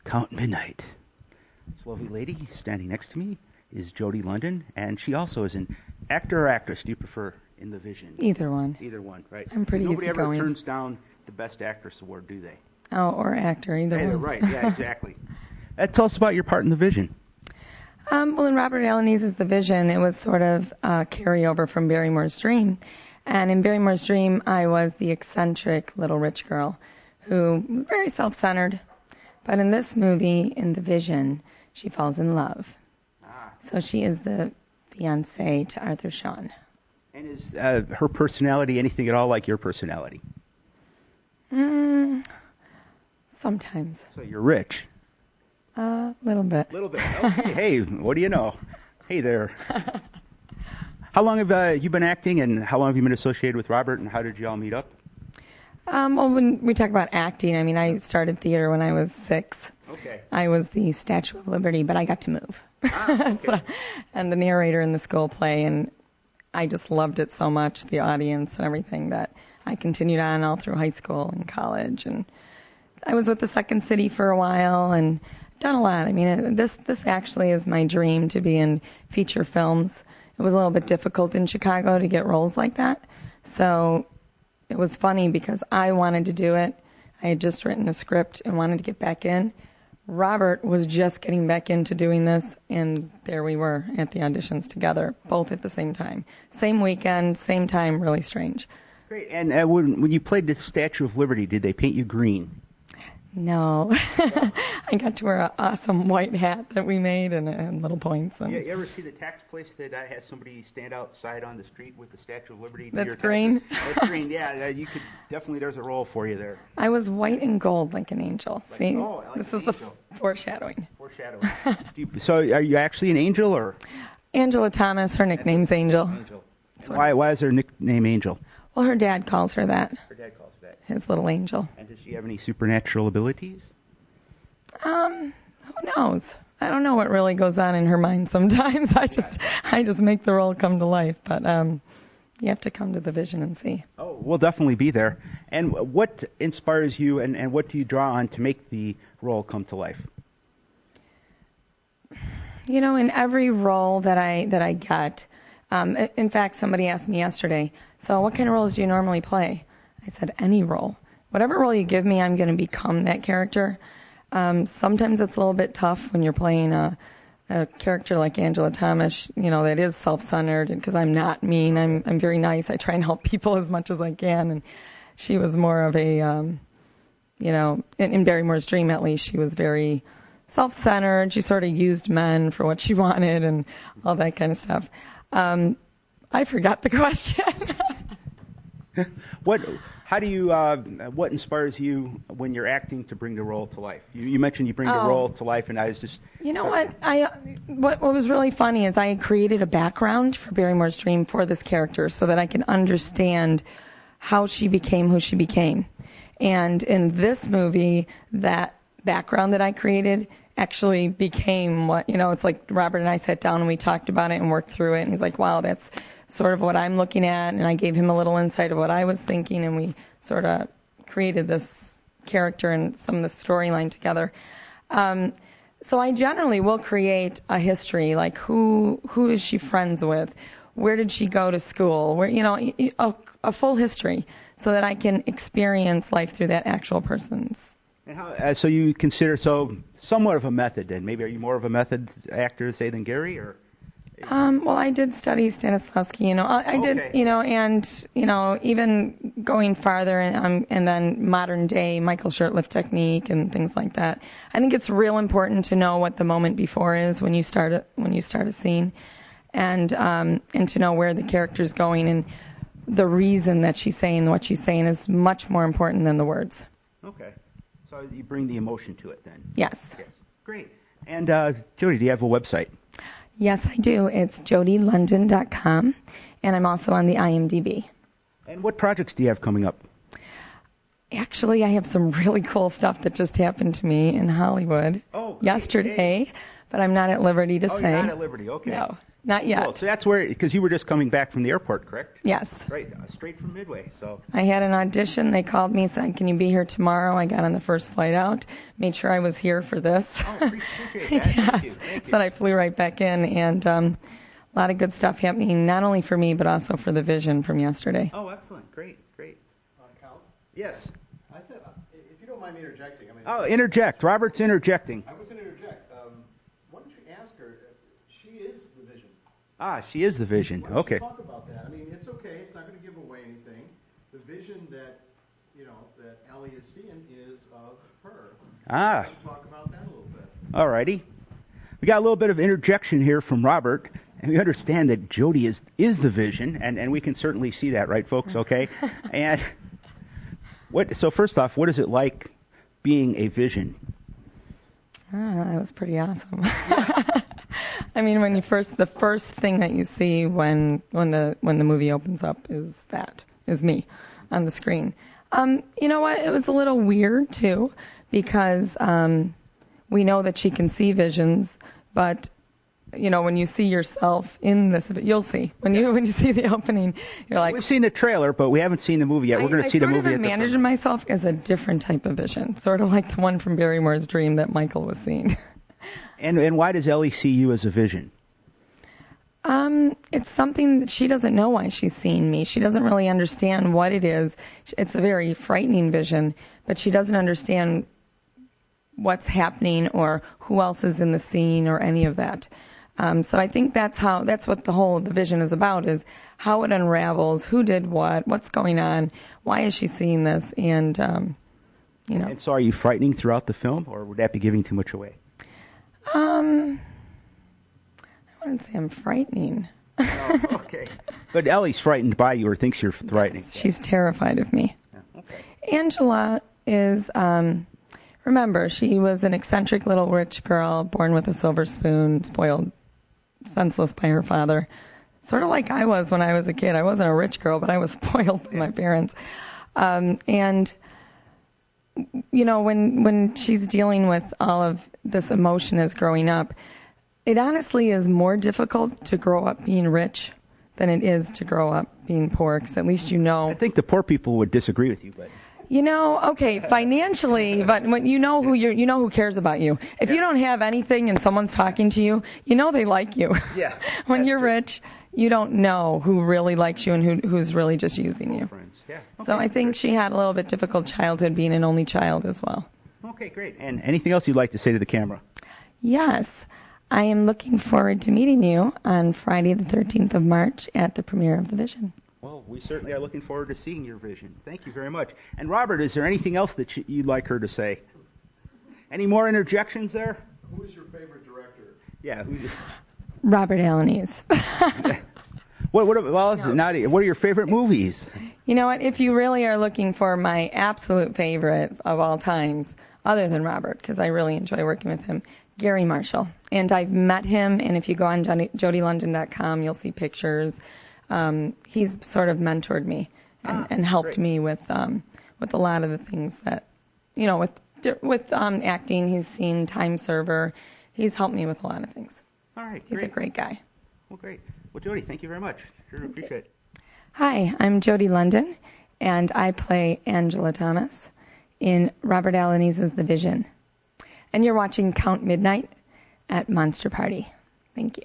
Illinois.Count Midnight. This lovely lady standing next to me is Jodi London, and she also is an actor or actress. Do you prefer in the vision? Either one. Either one, right? I'm pretty Nobody ever easygoing. turns down the Best Actress award, do they? Oh, or actor, either one. Right, yeah, exactly. Tell us about your part in the vision. Well, in Robert Alaniz's The Vision, it was sort of a carryover from Barrymore's Dream. And in Barrymore's Dream, I was the eccentric little rich girl who was very self-centered. But in this movie, in The Vision, she falls in love. So she is the fiancée to Arthur Shawn. And is her personality anything at all like your personality? Sometimes. So you're rich. A little bit. Little bit. Okay, hey, what do you know? Hey there. How long have you been acting, and how long have you been associated with Robert, and how did you all meet up? Well, when we talk about acting, I mean, I started theater when I was 6. Okay. I was the Statue of Liberty, but I got to move. Okay. And the narrator in the school play, and I just loved it so much, the audience and everything, that I continued on all through high school and college. And I was with the Second City for a while and done a lot. I mean, this actually is my dream, to be in feature films. It was a little bit difficult in Chicago to get roles like that. So it was funny because I wanted to do it. I had just written a script and wanted to get back in. Robert was just getting back into doing this, and there we were at the auditions together, both at the same time. Same weekend, same time, really strange. Great. And when you played the Statue of Liberty, did they paint you green? No. I got to wear an awesome white hat that we made and little points. And You ever see the tax place that has somebody stand outside on the street with the Statue of Liberty? That's green? That's green, yeah. You could definitely, there's a role for you there. I was white and gold like an angel. See? Like this an is angel. The foreshadowing. Foreshadowing. So are you actually an angel, or? Angela Thomas, her nickname's Angel. Angel. Why is her nickname Angel? Well, her dad calls her that. Her dad calls her that. His little angel. And does she have any supernatural abilities? Who knows? I don't know what really goes on in her mind sometimes. I just make the role come to life. But you have to come to the vision and see. Oh, we'll definitely be there. And what inspires you, and what do you draw on to make the role come to life? You know, in every role that I get, in fact, somebody asked me yesterday, so what kind of roles do you normally play? I said, any role. Whatever role you give me, I'm going to become that character. Sometimes it's a little bit tough when you're playing a character like Angela Thomas, you know, that is self-centered, because I'm not mean. I'm very nice. I try and help people as much as I can. And she was more of a, you know, in Barrymore's Dream at least, she was very self-centered. She sort of used men for what she wanted and all that kind of stuff. I forgot the question. What inspires you when you're acting to bring the role to life? You mentioned you bring the role to life, and I was just... You know what? What was really funny is I created a background for Barrymore's Dream for this character so that I can understand how she became who she became. And in this movie, that background that I created actually became what, you know, it's like Robert and I sat down and we talked about it and worked through it, and he's like, wow, that's sort of what I'm looking at, and I gave him a little insight of what I was thinking, and we sort of created this character and some of the storyline together. So I generally will create a history, like who is she friends with, where did she go to school, where, you know, a full history, so that I can experience life through that actual person's. And how, so you consider somewhat of a method then? Maybe are you more of a method actor, say, than Gary, or? Well, I did study Stanislavski, you know. I did, you know, and, you know, even going farther and then modern day Michael Shurtleff technique and things like that. I think it's real important to know what the moment before is when you start a scene, and to know where the character's going, and the reason that she's saying what she's saying is much more important than the words. Okay. So you bring the emotion to it then? Yes. Yes. Great. And Jody, do you have a website? Yes, I do. It's JodiLondon.com, and I'm also on the IMDb. And what projects do you have coming up? Actually, I have some really cool stuff that just happened to me in Hollywood yesterday. but I'm not at liberty to say. You're not at liberty. Okay. No, not yet. Cool. So that's where, because you were just coming back from the airport, correct? Yes. Right, straight from Midway. So I had an audition. They called me, said, "Can you be here tomorrow?" I got on the first flight out, made sure I was here for this. Oh, appreciate that. Yes. Thank you. Then I flew right back in, and a lot of good stuff happening, not only for me, but also for the vision from yesterday. Oh, excellent. Great. Count? Yes. I said, if you don't mind me interjecting. Interject. Robert's interjecting. I was going to interject. Why don't you ask her? She is the vision. She is the vision. Why don't Okay. you talk about that? I mean, it's okay. It's not going to give away anything. The vision that Ellie is seeing is of her. Why don't you talk about that a little bit? All righty. We got a little bit of interjection here from Robert, and we understand that Jody is the vision, and we can certainly see that, right, folks? Okay. And so first off, what is it like being a vision? That was pretty awesome. I mean, when the first thing that you see when the movie opens up is me on the screen. You know what? It was a little weird too, because we know that she can see visions, but when you see yourself in this, you'll see when you see the opening, you're like, we've seen the trailer, but we haven't seen the movie yet. We're going to see the movie. I sort of imagined myself as a different type of vision, sort of like the one from Barrymore's Dream that Michael was seeing. And why does Ellie see you as a vision? It's something that she doesn't know why she's seeing me. She doesn't really understand what it is. It's a very frightening vision, but she doesn't understand what's happening or who else is in the scene or any of that. So I think that's what the vision is about, is how it unravels, who did what's going on, why is she seeing this, and And so are you frightening throughout the film, or would that be giving too much away? I wouldn't say I'm frightening. Oh, okay. But Ellie's frightened by you or thinks you're frightening. Yes, she's terrified of me. Yeah, okay. Angela is, remember, she was an eccentric little rich girl born with a silver spoon, spoiled senseless by her father. Sort of like I was when I was a kid. I wasn't a rich girl, but I was spoiled by my parents. And when she's dealing with all of this emotion as growing up, it honestly is more difficult to grow up being rich than it is to grow up being poor, because at least I think the poor people would disagree with you, but... Okay, financially, but when you know who cares about you. If you don't have anything and someone's talking to you, they like you. Yeah. When you're rich, you don't know who really likes you and who's really just using you. Friends. Yeah. Okay. So I think she had a little bit difficult childhood being an only child as well. Okay, great. And anything else you'd like to say to the camera? Yes. I am looking forward to meeting you on Friday the 13th of March at the premiere of The Vision. Well, we certainly are looking forward to seeing your vision. Thank you very much. And Robert, is there anything else that you'd like her to say? Any more interjections there? Who is your favorite director? Yeah. Robert Alaniz. What are your favorite movies? You know what? If you really are looking for my absolute favorite of all times, other than Robert, because I really enjoy working with him, Gary Marshall. And I've met him, and if you go on JodiLondon.com, you'll see pictures. He's sort of mentored me and helped me with a lot of the things that, with acting. He's seen Time Server. He's helped me with a lot of things. All right, He's a great guy. Well, great. Well, Jody, thank you very much. Sure appreciate it. Hi, I'm Jodi London, and I play Angela Thomas in Robert Alaniz's The Vision. And you're watching Count Midnight at Monster Party. Thank you.